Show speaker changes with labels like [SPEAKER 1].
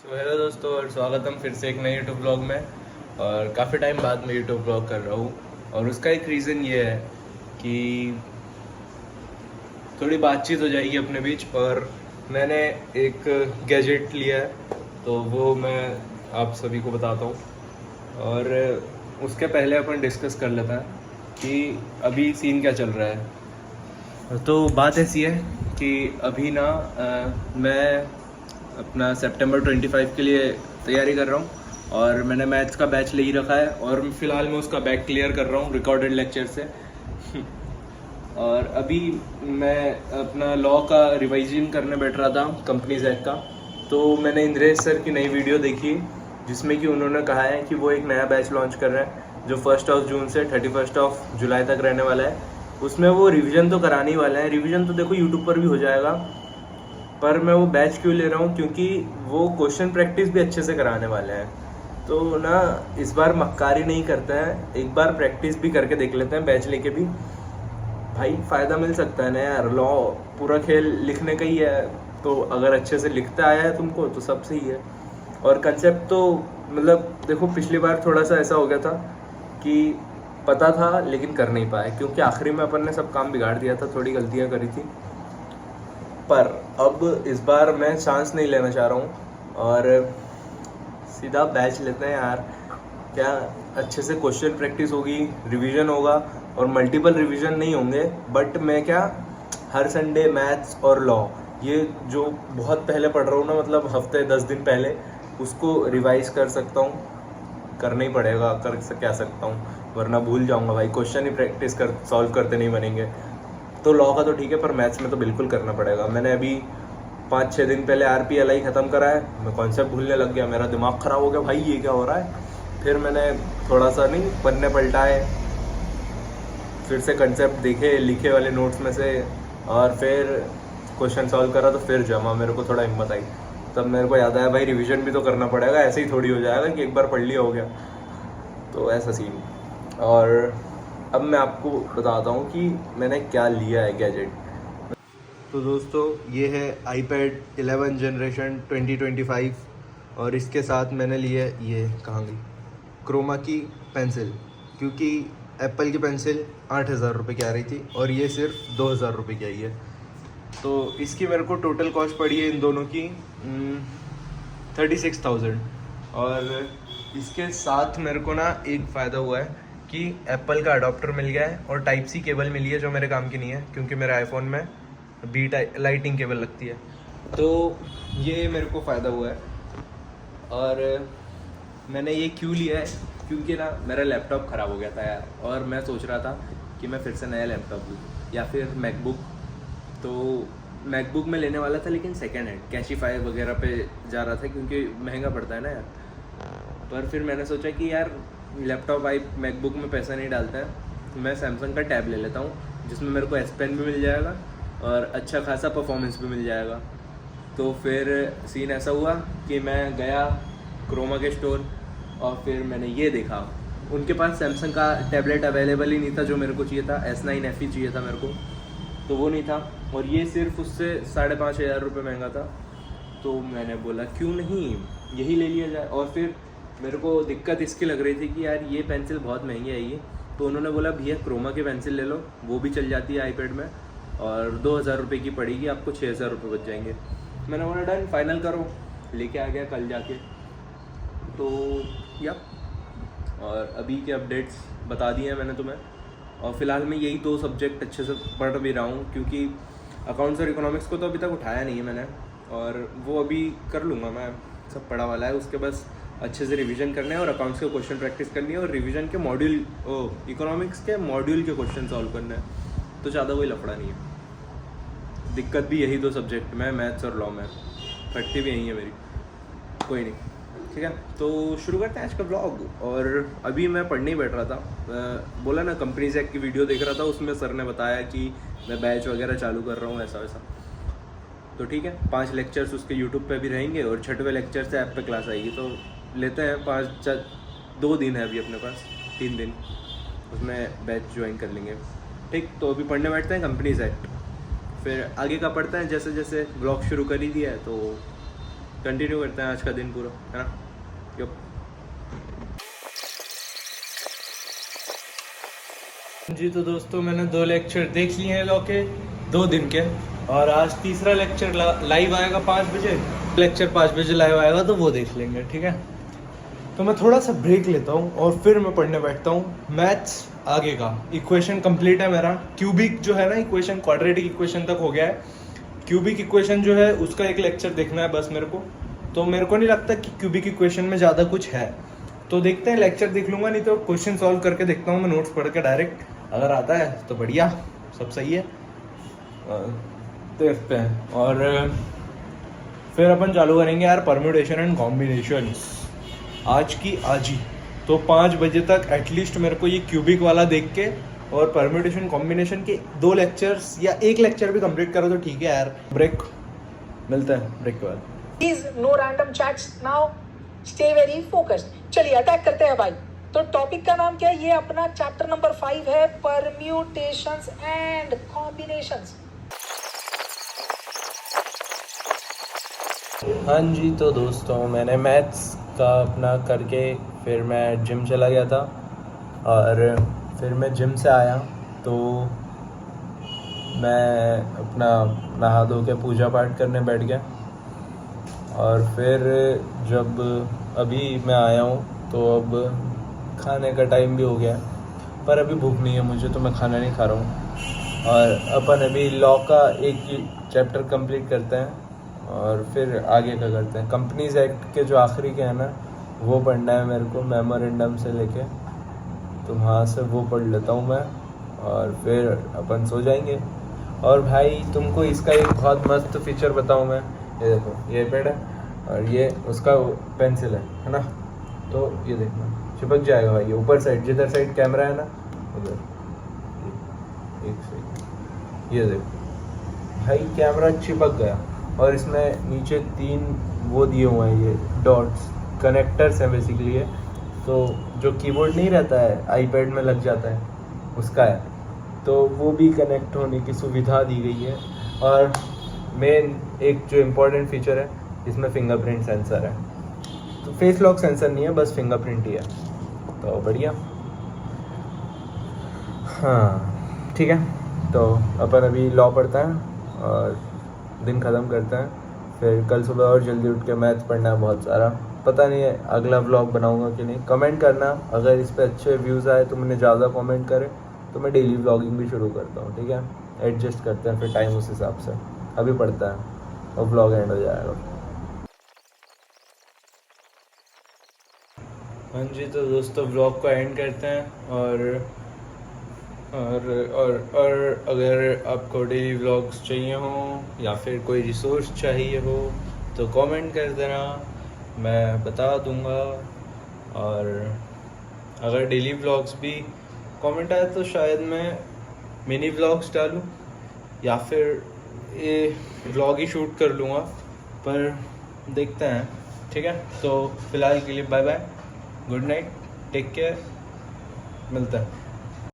[SPEAKER 1] तो हेलो दोस्तों और स्वागतम फिर से एक नए यूट्यूब ब्लॉग में। और काफ़ी टाइम बाद मैं यूट्यूब ब्लॉग कर रहा हूँ और उसका एक रीज़न ये है कि थोड़ी बातचीत हो जाएगी अपने बीच। और मैंने एक गैजेट लिया है तो वो मैं आप सभी को बताता हूँ। और उसके पहले अपन डिस्कस कर लेते हैं कि अभी सीन क्या चल रहा है। तो बात ऐसी है कि अभी ना मैं अपना सितंबर 25 के लिए तैयारी कर रहा हूँ और मैंने मैथ्स का बैच ले ही रखा है और फ़िलहाल मैं उसका बैच क्लियर कर रहा हूँ रिकॉर्डेड लेक्चर से। और अभी मैं अपना लॉ का रिवाइजन करने बैठ रहा था कंपनीज एक्ट का। तो मैंने इंद्रेश सर की नई वीडियो देखी जिसमें कि उन्होंने कहा है कि वो एक नया बैच लॉन्च कर रहे हैं जो 1 जून से 31 जुलाई तक रहने वाला है। उसमें वो रिवीजन तो कराने ही वाले हैं। रिवीजन तो देखो यूट्यूब पर भी हो जाएगा, पर मैं वो बैच क्यों ले रहा हूँ क्योंकि वो क्वेश्चन प्रैक्टिस भी अच्छे से कराने वाले हैं। तो ना इस बार मक्कारी नहीं करते हैं, एक बार प्रैक्टिस भी करके देख लेते हैं बैच लेके भी। भाई फ़ायदा मिल सकता है ना यार, लॉ पूरा खेल लिखने का ही है। तो अगर अच्छे से लिखते आया है तुमको तो सब सही है। और कंसेप्ट तो मतलब देखो पिछली बार थोड़ा सा ऐसा हो गया था कि पता था लेकिन कर नहीं पाए क्योंकि आखिरी में अपन ने सब काम बिगाड़ दिया था, थोड़ी गलतियाँ करी थी। पर अब इस बार मैं चांस नहीं लेना चाह रहा हूँ और सीधा बैच लेते हैं यार। क्या अच्छे से क्वेश्चन प्रैक्टिस होगी, रिवीजन होगा और मल्टीपल रिवीजन नहीं होंगे, बट मैं क्या हर संडे मैथ्स और लॉ ये जो बहुत पहले पढ़ रहा हूँ ना, मतलब हफ्ते 10 दिन पहले, उसको रिवाइज कर सकता हूँ। करना ही पड़ेगा, क्या सकता हूँ, वरना भूल जाऊँगा भाई। क्वेश्चन ही प्रैक्टिस कर सॉल्व करते नहीं बनेंगे। तो लॉ का तो ठीक है पर मैथ्स में तो बिल्कुल करना पड़ेगा। मैंने अभी 5-6 दिन पहले RPLI ख़त्म करा है, मैं कॉन्सेप्ट भूलने लग गया, मेरा दिमाग ख़राब हो गया भाई ये क्या हो रहा है। फिर मैंने थोड़ा सा नहीं पन्ने पलटाए, फिर से कंसेप्ट देखे लिखे वाले नोट्स में से और फिर क्वेश्चन सॉल्व करा तो फिर जमा मेरे को थोड़ा हिम्मत आई। तब मेरे को याद आया भाई रिवीजन भी तो करना पड़ेगा, ऐसे ही थोड़ी हो जाएगा कि एक बार पढ़ लिया हो गया। तो ऐसा सीन। और अब मैं आपको बताता हूँ कि मैंने क्या लिया है गैजेट। तो दोस्तों ये है iPad 11 जनरेशन 2025 और इसके साथ मैंने लिया ये कहाँ गई क्रोमा की पेंसिल, क्योंकि एप्पल की पेंसिल 8,000 रुपये की आ रही थी और ये सिर्फ 2,000 रुपये की आई है। तो इसकी मेरे को टोटल कॉस्ट पड़ी है इन दोनों की 36,000। और इसके साथ मेरे को ना एक फ़ायदा हुआ है कि एप्पल का अडोप्टर मिल गया है और टाइप सी केबल मिली है जो मेरे काम की नहीं है क्योंकि मेरे आईफोन में लाइटिंग केबल लगती है। तो ये मेरे को फ़ायदा हुआ है। और मैंने ये क्यों लिया है क्योंकि ना मेरा लैपटॉप ख़राब हो गया था यार, और मैं सोच रहा था कि मैं फिर से नया लैपटॉप लूँ या फिर मैकबुक। तो मैकबुक में लेने वाला था लेकिन सेकेंड हैंड कैशिफाई वगैरह पे जा रहा था क्योंकि महंगा पड़ता है ना यार। पर फिर मैंने सोचा कि यार लैपटॉप मैकबुक में पैसा नहीं डालता है, मैं सैमसंग का टैब ले लेता हूँ जिसमें मेरे को S Pen भी मिल जाएगा और अच्छा खासा परफॉर्मेंस भी मिल जाएगा। तो फिर सीन ऐसा हुआ कि मैं गया क्रोमा के स्टोर और फिर मैंने ये देखा, उनके पास सैमसंग का टैबलेट अवेलेबल ही नहीं था जो मेरे को चाहिए था। S9 FE चाहिए था मेरे को, तो वो नहीं था और ये सिर्फ उससे 5,500 रुपये महंगा था। तो मैंने बोला क्यों नहीं यही ले लिया जाए। और फिर मेरे को दिक्कत इसकी लग रही थी कि यार ये पेंसिल बहुत महंगी आएगी, तो उन्होंने बोला भैया क्रोमा की पेंसिल ले लो, वो भी चल जाती है iPad में और 2,000 रुपये की पड़ेगी आपको, 6,000 रुपये बच जाएंगे। मैंने बोला डन, फाइनल करो। लेके आ गया कल जाके। तो या और अभी के अपडेट्स बता दिए हैं मैंने तुम्हें। और फिलहाल मैं यही 2 सब्जेक्ट अच्छे से पढ़ भी रहा हूँ क्योंकि अकाउंट्स और इकोनॉमिक्स को तो अभी तक उठाया नहीं है मैंने, और वो अभी कर लूँगा मैं, सब पढ़ा वाला है। उसके बस अच्छे से रिवीजन करने हैं और अकाउंट्स के क्वेश्चन प्रैक्टिस करनी है और रिवीजन के मॉड्यूल इकोनॉमिक्स के मॉड्यूल के क्वेश्चन सॉल्व करने हैं। तो ज़्यादा कोई लफड़ा नहीं है। दिक्कत भी यही 2 सब्जेक्ट में, मैथ्स और लॉ में, फटती भी यही है मेरी। कोई नहीं, ठीक है। तो शुरू करते हैं आज का ब्लॉग। और अभी मैं पढ़ने ही बैठ रहा था, बोला ना कंपनीज एक्ट की वीडियो देख रहा था, उसमें सर ने बताया कि मैं बैच वगैरह चालू कर रहा हूँ ऐसा वैसा। तो ठीक है, 5 लेक्चर्स उसके यूट्यूब पे भी रहेंगे और 6वें लेक्चर से ऐप पे क्लास आएगी। तो लेते हैं 2 दिन है अभी अपने पास, 3 दिन उसमें बैच ज्वाइन कर लेंगे। ठीक, तो अभी पढ़ने बैठते हैं कंपनीज एक्ट, फिर आगे का पढ़ते हैं। जैसे जैसे ब्लॉग शुरू कर ही दिया है तो कंटिन्यू करते हैं आज का दिन पूरा, है ना। यप। जी तो दोस्तों मैंने 2 लेक्चर देख लिए हैं लॉ के 2 दिन के, और आज तीसरा लेक्चर लाइव आएगा 5 बजे। लेक्चर 5 बजे लाइव आएगा तो वो देख लेंगे, ठीक है। तो मैं थोड़ा सा ब्रेक लेता हूँ और फिर मैं पढ़ने बैठता हूँ मैथ्स आगे का। इक्वेशन कंप्लीट है मेरा, क्यूबिक जो है ना इक्वेशन, क्वाड्रेटिक इक्वेशन तक हो गया है। क्यूबिक इक्वेशन जो है उसका एक लेक्चर देखना है बस मेरे को। तो मेरे को नहीं लगता कि क्यूबिक इक्वेशन में ज़्यादा कुछ है, तो देखते हैं, लेक्चर देख लूँगा, नहीं तो क्वेश्चन सॉल्व करके देखता हूँ मैं नोट्स पढ़ के डायरेक्ट। अगर आता है तो बढ़िया, सब सही है, देखते हैं। और फिर अपन चालू करेंगे यार परम्यूटेशन एंड कॉम्बिनेशंस आज की आज ही। तो 5 बजे तक एटलीस्ट मेरे को ये क्यूबिक वाला देख के और परम्यूटेशन कॉम्बिनेशन के 2 लेक्चर्स या 1 लेक्चर भी कंप्लीट करो तो ठीक है यार। ब्रेक मिलता है ब्रेक के बाद।
[SPEAKER 2] Please no random chats now, stay very focused. चलिए अटैक करते हैं भाई। तो टॉपिक का नाम क्या है? ये अपना चैप्टर नंबर 5 है, परम्यूटेशंस एंड कॉम्बिनेशंस।
[SPEAKER 1] हाँ जी तो दोस्तों मैंने मैथ्स का अपना करके फिर मैं जिम चला गया था, और फिर मैं जिम से आया तो मैं अपना नहा धो के पूजा पाठ करने बैठ गया। और फिर जब अभी मैं आया हूँ तो अब खाने का टाइम भी हो गया, पर अभी भूख नहीं है मुझे तो मैं खाना नहीं खा रहा हूँ। और अपन अभी लॉ का एक चैप्टर कंप्लीट करते हैं और फिर आगे का करते हैं। कंपनीज एक्ट के जो आखिरी के हैं ना वो पढ़ना है मेरे को, मेमोरेंडम से लेके, तो वहाँ से वो पढ़ लेता हूँ मैं और फिर अपन सो जाएंगे। और भाई तुमको इसका एक बहुत मस्त फीचर बताऊँ मैं, ये देखो ये पेड़ है और ये उसका पेंसिल है ना, तो ये देखना चिपक जाएगा भाई, ये ऊपर साइड जिधर साइड कैमरा है ना उधर, एक साइड ये देखो भाई कैमरा चिपक गया। और इसमें नीचे 3 वो दिए हुए हैं, ये डॉट्स कनेक्टर्स हैं बेसिकली ये, तो जो कीबोर्ड नहीं रहता है आईपैड में लग जाता है उसका है, तो वो भी कनेक्ट होने की सुविधा दी गई है। और मेन एक जो इम्पोर्टेंट फीचर है इसमें फिंगरप्रिंट सेंसर है, तो फेस लॉक सेंसर नहीं है, बस फिंगरप्रिंट ही है, तो बढ़िया। हाँ ठीक है, तो अपन अभी लॉ पढ़ता है और दिन ख़त्म करते हैं। फिर कल सुबह और जल्दी उठ के मैथ्स पढ़ना है बहुत सारा, पता नहीं है अगला व्लॉग बनाऊंगा कि नहीं। कमेंट करना, अगर इस पर अच्छे व्यूज़ आए तो मैंने ज़्यादा कमेंट करे तो मैं डेली व्लॉगिंग भी शुरू करता हूँ, ठीक है। एडजस्ट करते हैं फिर टाइम उस हिसाब से, अभी पढ़ता है और व्लॉग एंड हो जाएगा। हाँ जी तो दोस्तों व्लॉग को एंड करते हैं, और अगर आपको डेली व्लॉग्स चाहिए हो या फिर कोई रिसोर्स चाहिए हो तो कमेंट कर देना, मैं बता दूंगा। और अगर डेली व्लॉग्स भी कमेंट आए तो शायद मैं मिनी व्लॉग्स डालूं या फिर ये व्लॉग ही शूट कर लूँगा, पर देखते हैं, ठीक है। तो फिलहाल के लिए bye bye, good night, take care, मिलता है।